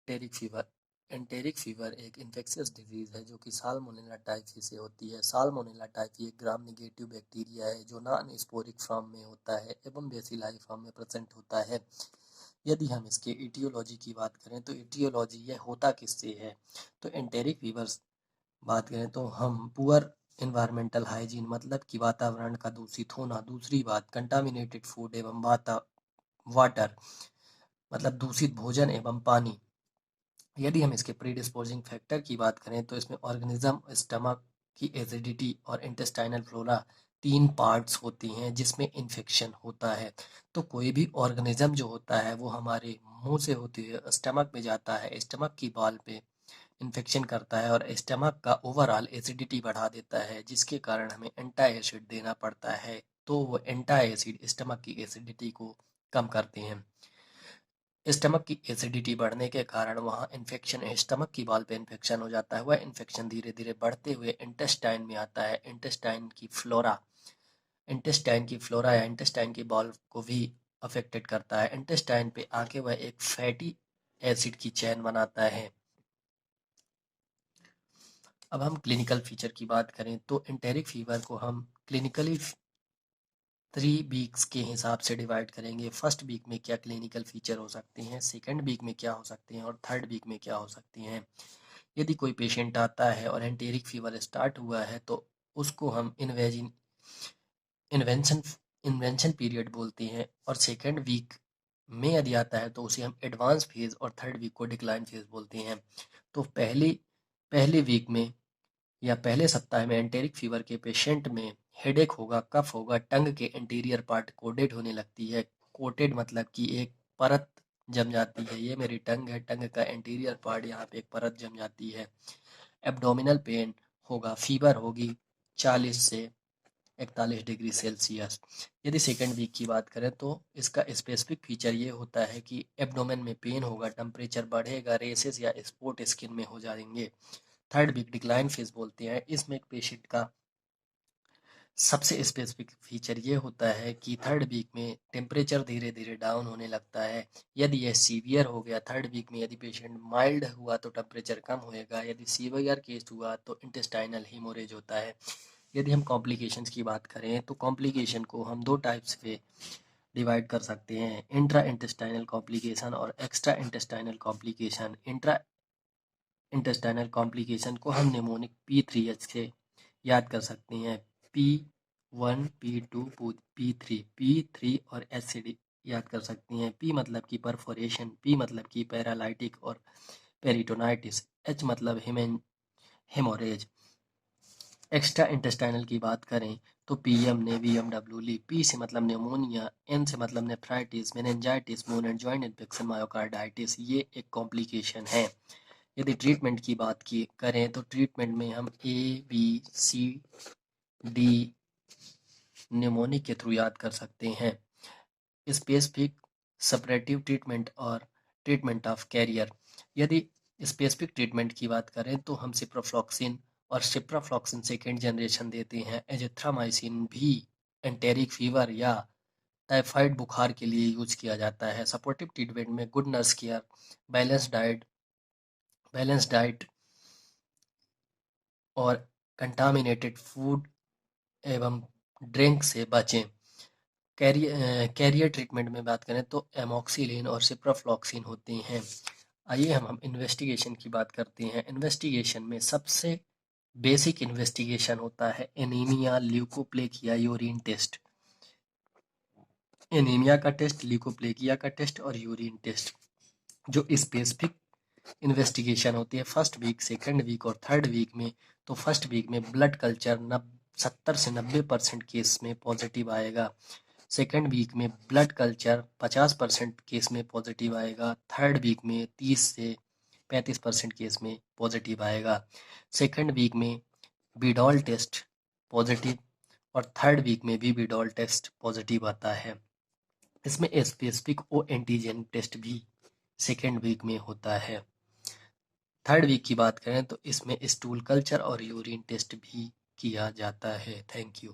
Enteric fever. Enteric fever एक infectious disease है जो कि साल्मोनेला टाइफी से होती है। साल्मोनेला टाइफी एक ग्राम नेगेटिव बैक्टीरिया है जो नॉन स्पोरिक फॉर्म में होता है एवं बेसिलाई फॉर्म में प्रेजेंट होता है। यदि हम इसके इटियोलॉजी की बात करें तो इटियोलॉजी यह होता किससे है, तो एंटेरिक फीवर बात करें तो हम पुअर इन्वायरमेंटल हाइजीन मतलब कि वातावरण का दूषित होना। दूसरी बात कंटामिनेटेड फूड एवं वाटर मतलब दूषित भोजन एवं पानी। यदि हम इसके प्रीडिस्पोजिंग फैक्टर की बात करें तो इसमें ऑर्गेनिज्म, स्टमक की एसिडिटी और इंटेस्टाइनल फ्लोरा तीन पार्ट्स होती हैं जिसमें इन्फेक्शन होता है। तो कोई भी ऑर्गेनिज्म जो होता है वो हमारे मुंह से होती है, स्टमक में जाता है, स्टमक की बॉल पे इन्फेक्शन करता है और स्टमक का ओवरऑल एसिडिटी बढ़ा देता है जिसके कारण हमें एंटी एसिड देना पड़ता है। तो वो एंटी एसिड स्टमक की एसिडिटी को कम करते हैं। स्टमक की एसिडिटी बढ़ने के कारण वहाँ इन्फेक्शन, स्टमक की बॉल पे इन्फेक्शन हो जाता है। वह इन्फेक्शन धीरे धीरे बढ़ते हुए इंटेस्टाइन में आता है। इंटेस्टाइन की फ्लोरा या इंटेस्टाइन की बॉल को भी अफेक्टेड करता है। इंटेस्टाइन पे आके वह एक फैटी एसिड की चेन बनाता है। अब हम क्लिनिकल फीचर की बात करें तो एंटेरिक फीवर को हम क्लिनिकली 3 वीक्स के हिसाब से डिवाइड करेंगे। फर्स्ट वीक में क्या क्लिनिकल फीचर हो सकते हैं, सेकंड वीक में क्या हो सकते हैं और थर्ड वीक में क्या हो सकती हैं। यदि कोई पेशेंट आता है और एंटेरिक फीवर स्टार्ट हुआ है तो उसको हम इन्वेंशन इन्वेंशन पीरियड बोलते हैं और सेकंड वीक में यदि आता है तो उसे हम एडवांस फेज और थर्ड वीक को डिक्लाइन फेज बोलते हैं। तो पहले वीक में या पहले सप्ताह में एंटेरिक फीवर के पेशेंट में हेडेक होगा, कफ होगा, टंग के इंटीरियर पार्ट कोडेड होने लगती है। कोटेड मतलब कि एक परत जम जाती है। ये मेरी टंग है, टंग का इंटीरियर पार्ट, यहाँ पे एक परत जम जाती है। एब्डोमिनल पेन होगा, फीवर होगी 40 से 41 डिग्री सेल्सियस। यदि सेकेंड वीक की बात करें तो इसका स्पेसिफिक फीचर ये होता है कि एब्डोमेन में पेन होगा, टेम्परेचर बढ़ेगा, रेसेस या स्पॉट स्किन में हो जाएंगे। थर्ड वीक डिक्लाइन फेज बोलते हैं। इसमें एक पेशेंट का सबसे स्पेसिफिक फीचर ये होता है कि थर्ड वीक में टेम्परेचर धीरे धीरे डाउन होने लगता है। यदि यह सीवियर हो गया थर्ड वीक में, यदि पेशेंट माइल्ड हुआ तो टेम्परेचर कम होएगा, यदि सीवियर केस हुआ तो इंटेस्टाइनल हीमोरेज होता है। यदि हम कॉम्प्लिकेशंस की बात करें तो कॉम्प्लिकेशन को हम दो टाइप्स पे डिवाइड कर सकते हैं, इंट्रा इंटेस्टाइनल कॉम्प्लिकेशन और extra intestinal complication. Intra intestinal complication को हम निमोनिक P3H से याद कर सकते हैं। P1, P2, P3, P3 और H से याद कर सकते हैं। P मतलब कि परफोरेशन, P मतलब कि पैरालाइटिक और पेरिटोनाइटिस, H मतलब हेमोरेज। एक्स्ट्रा इंटेस्टाइनल की बात करें तो PM ने VMW ली। P से मतलब न्यूमोनिया, N से मतलब nephritis, meningitis, Monod joint infection, myocarditis. ये एक कॉम्प्लिकेशन है। यदि ट्रीटमेंट की बात की करें तो ट्रीटमेंट में हम ABCD निमोनिक के थ्रू याद कर सकते हैं। स्पेसिफिक, सपरेटिव ट्रीटमेंट और ट्रीटमेंट ऑफ कैरियर। यदि स्पेसिफिक ट्रीटमेंट की बात करें तो हम सिप्रोफ्लॉक्सिन और सिप्रोफ्लॉक्सिन सेकेंड जनरेशन देते हैं। एजिथ्रामाइसिन भी एंटेरिक फीवर या टाइफाइड बुखार के लिए यूज किया जाता है। सपोर्टिव ट्रीटमेंट में good nurse care, balance diet और कंटामिनेटेड फूड एवं ड्रिंक से बचें। कैरियर ट्रीटमेंट में बात करें तो एमॉक्सिलिन और सिप्रोफ्लॉक्सिन होते हैं। आइए हम इन्वेस्टिगेशन की बात करते हैं। इन्वेस्टिगेशन में सबसे बेसिक इन्वेस्टिगेशन होता है anaemia, leukoplakia, urine test. Anaemia का टेस्ट, ल्यूकोप्लेकिया का टेस्ट और यूरिन टेस्ट। जो स्पेसिफिक इन्वेस्टिगेशन होती है फर्स्ट वीक, सेकंड वीक और थर्ड वीक में, तो फर्स्ट वीक में ब्लड कल्चर 70 से 90% केस में पॉजिटिव आएगा। सेकेंड वीक में ब्लड कल्चर 50% केस में पॉजिटिव आएगा। थर्ड वीक में 30 से 35% केस में पॉजिटिव आएगा। सेकेंड वीक में बिडॉल टेस्ट पॉजिटिव और थर्ड वीक में भी बिडॉल टेस्ट पॉजिटिव आता है। इसमें स्पेसिफिक ओ एंटीजन टेस्ट भी सेकेंड वीक में होता है। थर्ड वीक की बात करें तो इसमें स्टूल कल्चर और यूरिन टेस्ट भी किया जाता है। Thank you.